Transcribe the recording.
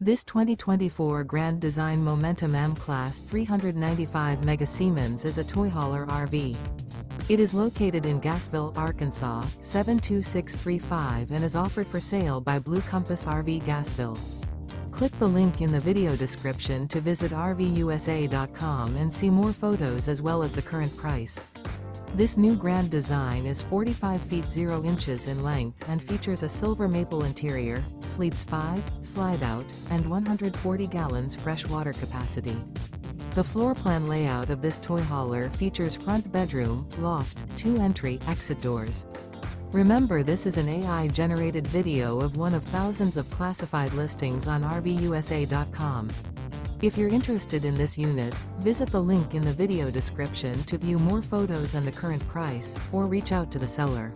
This 2024 Grand Design Momentum M-Class 395 Mega Siemens is a toy hauler RV. It is located in Gassville, Arkansas, 72635 and is offered for sale by Blue Compass RV Gassville. Click the link in the video description to visit RVUSA.com and see more photos as well as the current price. This new Grand Design is 45 feet 0 inches in length and features a silver maple interior, sleeps 5, slide-out, and 140 gallons fresh water capacity. The floor plan layout of this toy hauler features front bedroom, loft, 2 entry, exit doors. Remember, this is an AI-generated video of one of thousands of classified listings on RVUSA.com. If you're interested in this unit, visit the link in the video description to view more photos and the current price, or reach out to the seller.